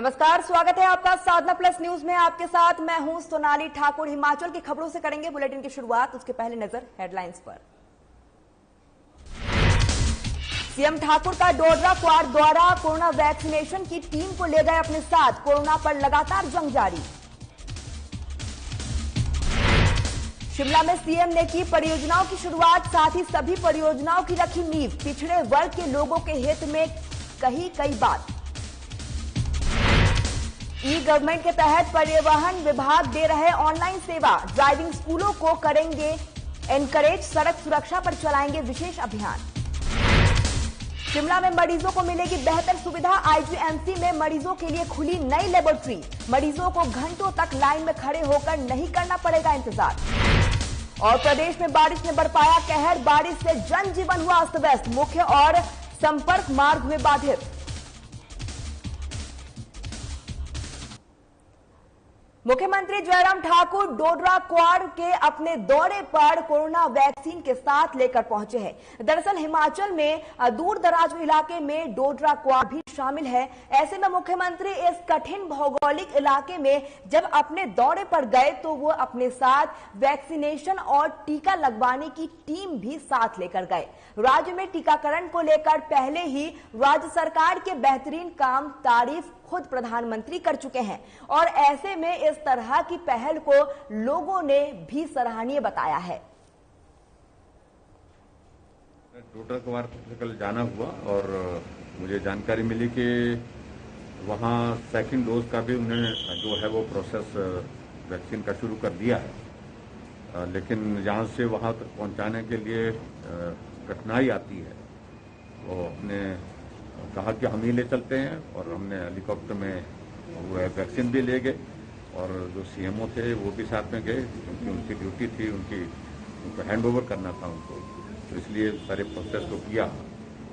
नमस्कार, स्वागत है आपका साधना प्लस न्यूज में। आपके साथ मैं हूं सोनाली ठाकुर। हिमाचल की खबरों से करेंगे बुलेटिन की शुरुआत। उसके पहले नजर हेडलाइंस पर। सीएम ठाकुर का डोडरा क्वाड द्वारा कोरोना वैक्सीनेशन की टीम को ले गए अपने साथ। कोरोना पर लगातार जंग जारी। शिमला में सीएम ने की परियोजनाओं की शुरुआत, साथ ही सभी परियोजनाओं की रखी नींव। पिछड़े वर्ग के लोगों के हित में कई बात। ई गवर्नमेंट के तहत परिवहन विभाग दे रहे ऑनलाइन सेवा। ड्राइविंग स्कूलों को करेंगे एनकरेज, सड़क सुरक्षा पर चलाएंगे विशेष अभियान। शिमला में मरीजों को मिलेगी बेहतर सुविधा। आईजीएमसी में मरीजों के लिए खुली नई लेबोरेटरी। मरीजों को घंटों तक लाइन में खड़े होकर नहीं करना पड़ेगा इंतजार। और प्रदेश में बारिश ने बरपाया कहर। बारिश से जनजीवन हुआ अस्त व्यस्त। मुख्य और संपर्क मार्ग हुए बाधित। मुख्यमंत्री जयराम ठाकुर डोडरा क्वाड के अपने दौरे पर कोरोना वैक्सीन के साथ लेकर पहुंचे हैं। दरअसल हिमाचल में दूर दराज इलाके में डोडरा क्वाड भी शामिल है। ऐसे में मुख्यमंत्री इस कठिन भौगोलिक इलाके में जब अपने दौरे पर गए तो वो अपने साथ वैक्सीनेशन और टीका लगवाने की टीम भी साथ लेकर गए। राज्य में टीकाकरण को लेकर पहले ही राज्य सरकार के बेहतरीन काम तारीफ खुद प्रधानमंत्री कर चुके हैं और ऐसे में इस तरह की पहल को लोगों ने भी सराहनीय बताया है। डोडरा क्वाड से कल जाना हुआ और मुझे जानकारी मिली कि वहां सेकंड डोज का भी उन्होंने जो है वो प्रोसेस वैक्सीन का शुरू कर दिया है, लेकिन यहां से वहां तक पहुंचाने के लिए कठिनाई आती है। वो अपने कहा कि हम ही ले चलते हैं और हमने हेलीकॉप्टर में वो वैक्सीन भी ले गए और जो सीएमओ थे वो भी साथ में गए क्योंकि उनकी ड्यूटी थी, उनको हैंड ओवर करना था उनको, तो इसलिए सारे प्रोसेस को किया।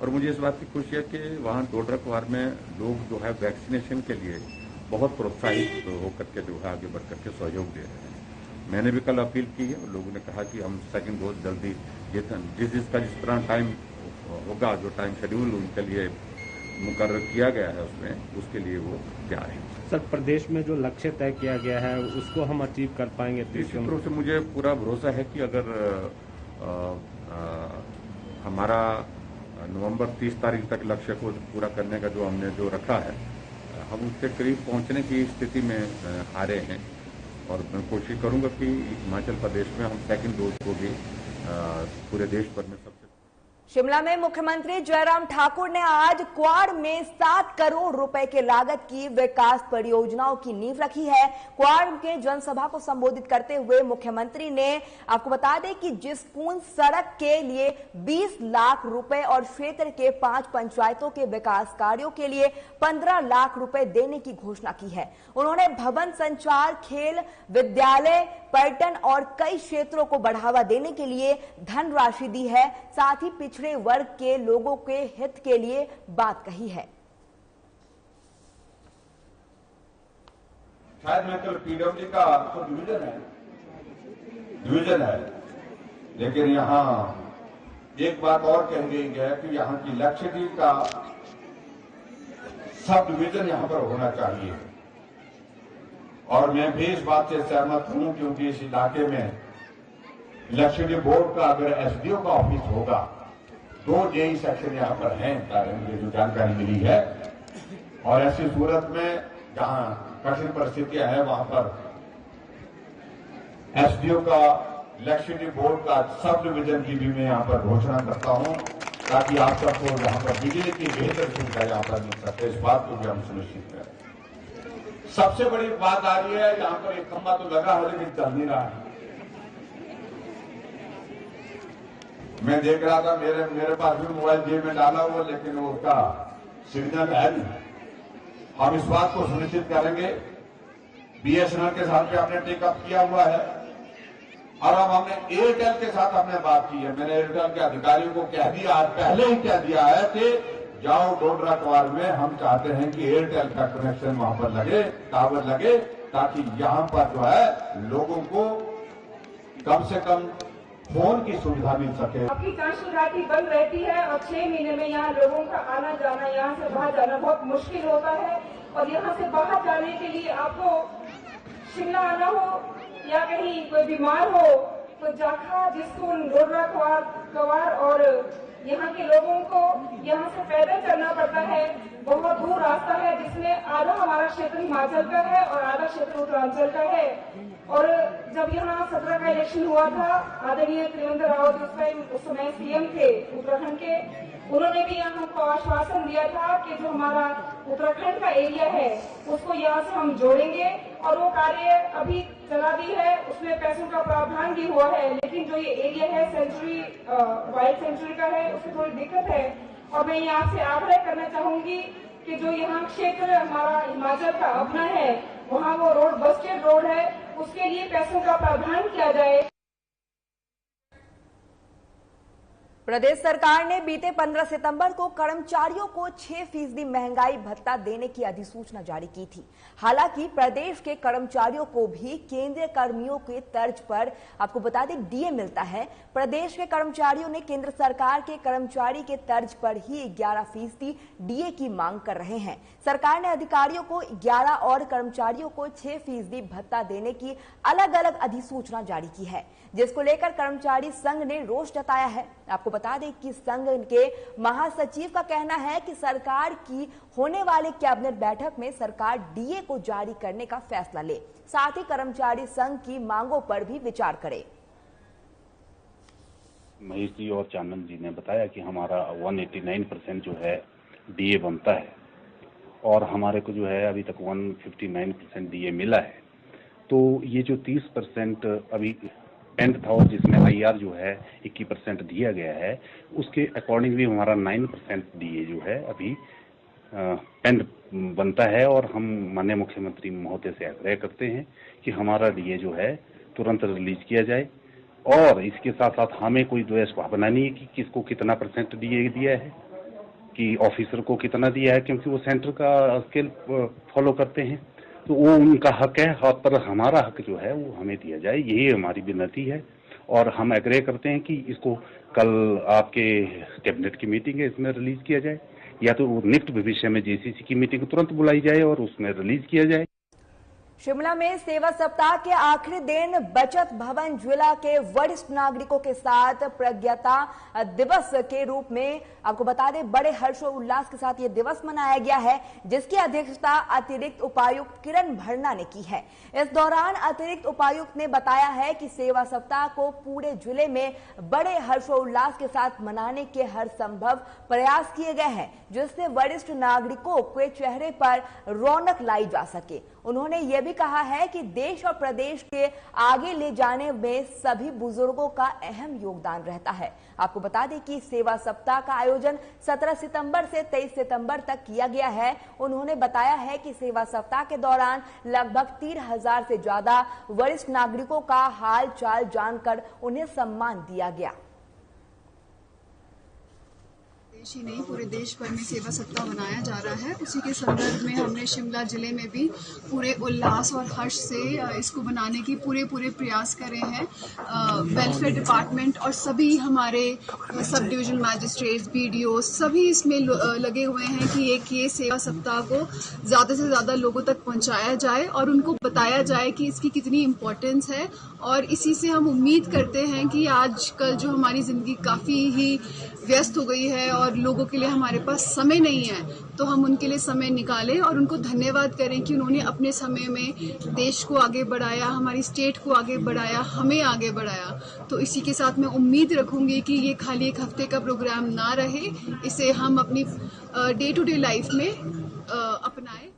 और मुझे इस बात की खुशी है कि वहाँ डोडरा क्वाड में लोग जो है वैक्सीनेशन के लिए बहुत प्रोत्साहित होकर के जो है आगे बढ़ करके सहयोग दे रहे हैं। मैंने भी कल अपील की है और लोगों ने कहा कि हम सेकेंड डोज जल्दी जिस तरह टाइम होगा, जो टाइम शेड्यूल उनके लिए मुकर्रर किया गया है उसके लिए वो तैयार है। सर, प्रदेश में जो लक्ष्य तय किया गया है उसको हम अचीव कर पाएंगे? निश्चित रूप से मुझे पूरा भरोसा है कि अगर हमारा नवंबर 30 तारीख तक लक्ष्य को पूरा करने का जो हमने रखा है, हम उसके करीब पहुंचने की स्थिति में आ रहे हैं और मैं कोशिश करूंगा कि हिमाचल प्रदेश में हम सेकंड डोज को भी पूरे देश भर में सबसे। शिमला में मुख्यमंत्री जयराम ठाकुर ने आज क्वाड में 7 करोड़ रुपए के लागत की विकास परियोजनाओं की नींव रखी है। क्वाड के जनसभा को संबोधित करते हुए मुख्यमंत्री ने आपको बता दें कि जिसपून सड़क के लिए 20 लाख रुपए और क्षेत्र के 5 पंचायतों के विकास कार्यों के लिए 15 लाख रुपए देने की घोषणा की है। उन्होंने भवन, संचार, खेल, विद्यालय, पर्यटन और कई क्षेत्रों को बढ़ावा देने के लिए धनराशि दी है। साथ ही पिछड़े वर्ग के लोगों के हित के लिए बात कही है। शायद मैं कल पीडब्ल्यू का तो डिवीजन है, लेकिन यहाँ एक बात और कही गई है कि यहाँ की लक्षद्वीप का सब डिवीजन यहाँ पर होना चाहिए और मैं भी इस बात से सहमत हूं क्योंकि इस इलाके में लक्षद्वीप बोर्ड का अगर एसडीओ का ऑफिस होगा, 2 जेई सेक्शन यहाँ पर हैं, मुझे जो जानकारी मिली है, और ऐसी सूरत में जहां कठिन परिस्थितियां हैं वहां पर एसडीओ का लक्षद्वीप बोर्ड का सब डिवीजन की भी मैं यहाँ पर घोषणा करता हूं ताकि आप सबको यहाँ पर बिजली की बेहतर सुविधा यहाँ पर मिल सके। इस बात को भी हम सुनिश्चित करें। सबसे बड़ी बात आ रही है, यहाँ पर एक खंभा तो लगा है लेकिन चल नहीं रहा है। मैं देख रहा था मेरे पास भी मोबाइल जेब में डाला हुआ, लेकिन वो उसका सिग्नल है नहीं। हम इस बात को सुनिश्चित करेंगे। बीएसएनएल के साथ भी हमने टेकअप किया हुआ है और अब हमने एयरटेल के साथ हमने बात की है। मैंने एयरटेल के अधिकारियों को कह दिया, आज पहले ही कह दिया है कि जाओ डोडरा क्वाड में, हम चाहते हैं कि एयरटेल का कनेक्शन वहां पर लगे, टावर लगे, ताकि यहां पर जो है लोगों को कम से कम फोन की सुविधा मिल सके। आपकी कांस्टेंट घाटी बंद रहती है और 6 महीने में यहाँ लोगों का आना जाना, यहाँ से वहां जाना बहुत मुश्किल होता है और यहाँ से बाहर जाने के लिए आपको शिमला आना हो या कहीं कोई बीमार हो तो जाखा, जिसकुन, डोडरा क्वार और यहाँ के लोगों को यहाँ से पैदल चलना पड़ता है। बहुत दूर रास्ता है जिसमें आधा हमारा क्षेत्र हिमाचल का है और आधा क्षेत्र उत्तरांचल का है। और जब यहाँ 17 का इलेक्शन हुआ था, आदरणीय त्रिवेंद्र रावत उस समय सीएम थे उत्तराखंड के, उन्होंने भी यहाँ हमको आश्वासन दिया था कि जो हमारा उत्तराखंड का एरिया है उसको यहाँ से हम जोड़ेंगे और वो कार्य अभी चला दी है। उसमें पैसों का प्रावधान भी हुआ है, लेकिन जो ये एरिया है सेंचुरी वाइल्ड सेंचुरी का है उसमें थोड़ी दिक्कत है। और मैं यहाँ से आग्रह करना चाहूंगी कि जो यहाँ क्षेत्र हमारा हिमाचल का अपना है वहाँ वो रोड बस्टेड रोड है, उसके लिए पैसों का प्रावधान किया जाए। प्रदेश सरकार ने बीते 15 सितंबर को कर्मचारियों को 6% महंगाई भत्ता देने की अधिसूचना जारी की थी। हालांकि प्रदेश के कर्मचारियों को भी केंद्रीय कर्मियों के तर्ज पर, आपको बता दें, डीए मिलता है। प्रदेश के कर्मचारियों ने केंद्र सरकार के कर्मचारी के तर्ज पर ही 11% डीए की मांग कर रहे हैं। सरकार ने अधिकारियों को 11 और कर्मचारियों को 6% भत्ता देने की अलग अलग अधिसूचना जारी की है, जिसको लेकर कर्मचारी संघ ने रोष जताया है। आपको बता दें कि संघ के महासचिव का कहना है कि सरकार की होने वाले कैबिनेट बैठक में सरकार डीए को जारी करने का फैसला ले, साथ ही कर्मचारी संघ की मांगों पर भी विचार करे। महेश जी और चानन जी ने बताया कि हमारा 189% जो है डीए बनता है और हमारे को जो है अभी तक 159% डीए मिला है। तो ये जो 30% अभी पेंड था और जिसमें आईआर जो है 21% दिया गया है, उसके अकॉर्डिंग भी हमारा 9% डीए जो है अभी पेंड बनता है। और हम माननीय मुख्यमंत्री महोदय से आग्रह करते हैं कि हमारा डीए जो है तुरंत रिलीज किया जाए। और इसके साथ साथ हमें कोई द्वेष भावना नहीं है कि किसको कितना % डीए दिया है, कि ऑफिसर को कितना दिया है, क्योंकि वो सेंटर का स्केल फॉलो करते हैं, तो वो उनका हक है। पर हमारा हक जो है वो हमें दिया जाए, यही हमारी विनती है। और हम एग्री करते हैं कि इसको कल आपके कैबिनेट की मीटिंग है, इसमें रिलीज किया जाए, या तो निकट भविष्य में जेसीसी की मीटिंग तुरंत बुलाई जाए और उसमें रिलीज किया जाए। शिमला में सेवा सप्ताह के आखिरी दिन बचत भवन जिला के वरिष्ठ नागरिकों के साथ प्रज्ञता दिवस के रूप में, आपको बता दें, बड़े हर्षोल्लास के साथ ये दिवस मनाया गया है, जिसकी अध्यक्षता अतिरिक्त उपायुक्त किरण भरना ने की है। इस दौरान अतिरिक्त उपायुक्त ने बताया है कि सेवा सप्ताह को पूरे जिले में बड़े हर्षोल्लास के साथ मनाने के हर संभव प्रयास किए गए हैं, जिससे वरिष्ठ नागरिकों के चेहरे पर रौनक लाई जा सके। उन्होंने यह भी कहा है कि देश और प्रदेश के आगे ले जाने में सभी बुजुर्गों का अहम योगदान रहता है। आपको बता दें कि सेवा सप्ताह का आयोजन 17 सितंबर से 23 सितंबर तक किया गया है। उन्होंने बताया है कि सेवा सप्ताह के दौरान लगभग 13,000 से ज्यादा वरिष्ठ नागरिकों का हाल चाल जानकर उन्हें सम्मान दिया गया। देश ही नहीं, पूरे देश भर में सेवा सप्ताह मनाया जा रहा है। उसी के संदर्भ में हमने शिमला जिले में भी पूरे उल्लास और हर्ष से इसको बनाने की पूरे प्रयास करे हैं। वेलफेयर डिपार्टमेंट और सभी हमारे सब डिवीजन मैजिस्ट्रेट्स, बीडीओ सभी इसमें लगे हुए हैं कि ये सेवा सप्ताह को ज़्यादा से ज़्यादा लोगों तक पहुंचाया जाए और उनको बताया जाए कि इसकी कितनी इम्पोर्टेंस है। और इसी से हम उम्मीद करते हैं कि आजकल जो हमारी ज़िंदगी काफ़ी ही व्यस्त हो गई है और लोगों के लिए हमारे पास समय नहीं है, तो हम उनके लिए समय निकालें और उनको धन्यवाद करें कि उन्होंने अपने समय में देश को आगे बढ़ाया, हमारी स्टेट को आगे बढ़ाया, हमें आगे बढ़ाया। तो इसी के साथ मैं उम्मीद रखूंगी कि ये खाली एक हफ्ते का प्रोग्राम ना रहे, इसे हम अपनी डे टू डे लाइफ में अपनाएं।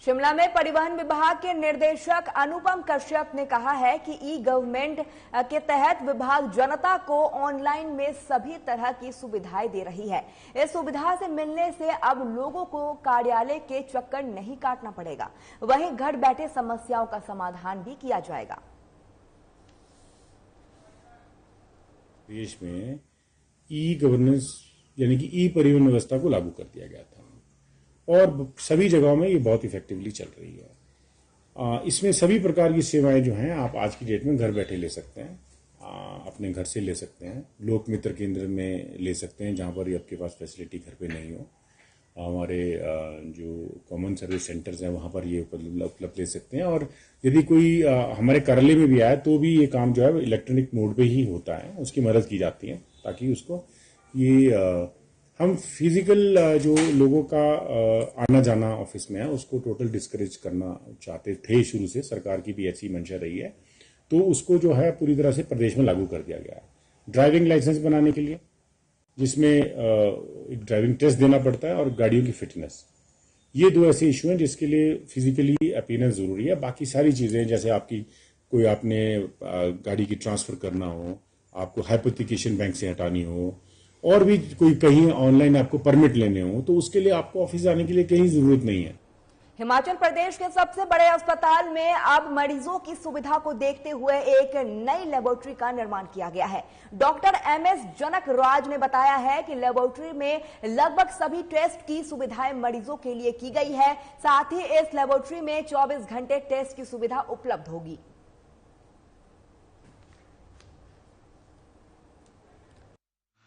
शिमला में परिवहन विभाग के निर्देशक अनुपम कश्यप ने कहा है कि ई गवर्नमेंट के तहत विभाग जनता को ऑनलाइन में सभी तरह की सुविधाएं दे रही है। इस सुविधा से मिलने से अब लोगों को कार्यालय के चक्कर नहीं काटना पड़ेगा, वहीं घर बैठे समस्याओं का समाधान भी किया जाएगा। देश में ई गवर्नेंस यानी कि ई परिवहन व्यवस्था को लागू कर दिया गया था और सभी जगहों में ये बहुत इफेक्टिवली चल रही है। इसमें सभी प्रकार की सेवाएं जो हैं आप आज की डेट में घर बैठे ले सकते हैं, अपने घर से ले सकते हैं, लोक मित्र केंद्र में ले सकते हैं जहां पर आपके पास फैसिलिटी घर पे नहीं हो, हमारे जो कॉमन सर्विस सेंटर्स हैं वहाँ पर ये उपलब्ध ले सकते हैं। और यदि कोई हमारे कार्यालय में भी आए तो भी ये काम जो है इलेक्ट्रॉनिक मोड पे ही होता है, उसकी मदद की जाती है ताकि उसको ये हम फिजिकल जो लोगों का आना जाना ऑफिस में है उसको टोटल डिस्करेज करना चाहते थे, शुरू से सरकार की भी ऐसी मंशा रही है, तो उसको जो है पूरी तरह से प्रदेश में लागू कर दिया गया है। ड्राइविंग लाइसेंस बनाने के लिए जिसमें एक ड्राइविंग टेस्ट देना पड़ता है और गाड़ियों की फिटनेस, ये दो ऐसे इशू हैं जिसके लिए फिजिकली अपीयरेंस जरूरी है। बाकी सारी चीजें जैसे आपकी कोई आपने गाड़ी की ट्रांसफर करना हो, आपको हाइपोथिकेशन बैंक से हटानी हो, और भी कोई कहीं ऑनलाइन आपको परमिट लेने हो, तो उसके लिए आपको ऑफिस जाने के लिए कहीं जरूरत नहीं है। हिमाचल प्रदेश के सबसे बड़े अस्पताल में अब मरीजों की सुविधा को देखते हुए एक नई लेबोरेटरी का निर्माण किया गया है। डॉक्टर MS जनक राज ने बताया है कि लेबोरेटरी में लगभग सभी टेस्ट की सुविधाएं मरीजों के लिए की गई है। साथ ही इस लेबोरेटरी में 24 घंटे टेस्ट की सुविधा उपलब्ध होगी।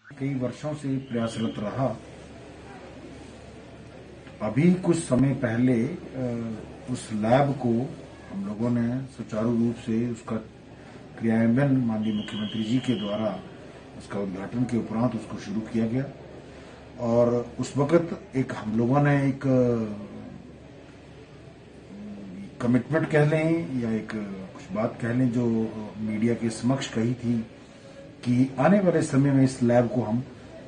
कई वर्षों से प्रयासरत रहा। अभी कुछ समय पहले उस लैब को हम लोगों ने सुचारू रूप से उसका क्रियान्वयन माननीय मुख्यमंत्री जी के द्वारा उसका उद्घाटन के उपरांत उसको शुरू किया गया। और उस वक्त एक हम लोगों ने एक कमिटमेंट कह लें या एक कुछ बात कह लें जो मीडिया के समक्ष कही थी कि आने वाले समय में इस लैब को हम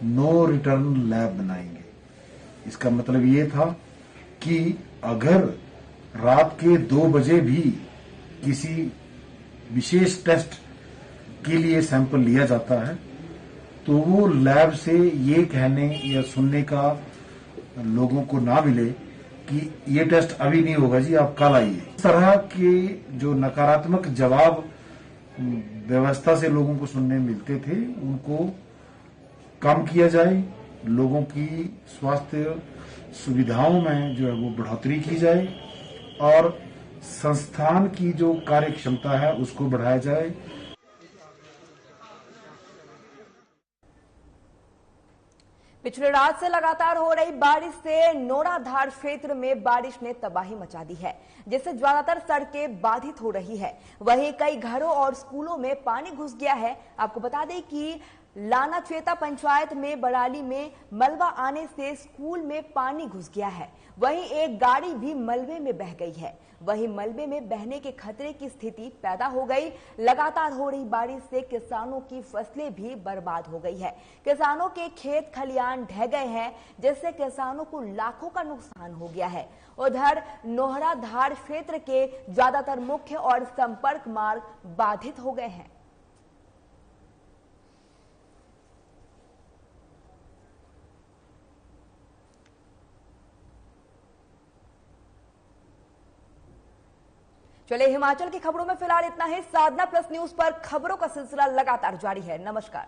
नो रिटर्न लैब बनाएंगे। इसका मतलब ये था कि अगर रात के 2 बजे भी किसी विशेष टेस्ट के लिए सैंपल लिया जाता है तो वो लैब से ये कहने या सुनने का लोगों को ना मिले कि ये टेस्ट अभी नहीं होगा जी, आप कल आइए। इस तरह के जो नकारात्मक जवाब व्यवस्था से लोगों को सुनने मिलते थे उनको कम किया जाए, लोगों की स्वास्थ्य सुविधाओं में जो है वो बढ़ोतरी की जाए और संस्थान की जो कार्य क्षमता है उसको बढ़ाया जाए। पिछले रात से लगातार हो रही बारिश से नोराधार क्षेत्र में बारिश ने तबाही मचा दी है, जिससे ज्यादातर सड़कें बाधित हो रही है। वहीं कई घरों और स्कूलों में पानी घुस गया है। आपको बता दें कि लाना चेता पंचायत में बड़ाली में मलबा आने से स्कूल में पानी घुस गया है। वहीं एक गाड़ी भी मलबे में बह गई है। वहीं मलबे में बहने के खतरे की स्थिति पैदा हो गई। लगातार हो रही बारिश से किसानों की फसलें भी बर्बाद हो गई है। किसानों के खेत खलियान ढह गए हैं, जिससे किसानों को लाखों का नुकसान हो गया है। उधर नोहराधार क्षेत्र के ज्यादातर मुख्य और संपर्क मार्ग बाधित हो गए हैं। चलिए, हिमाचल की खबरों में फिलहाल इतना ही। साधना प्लस न्यूज पर खबरों का सिलसिला लगातार जारी है। नमस्कार।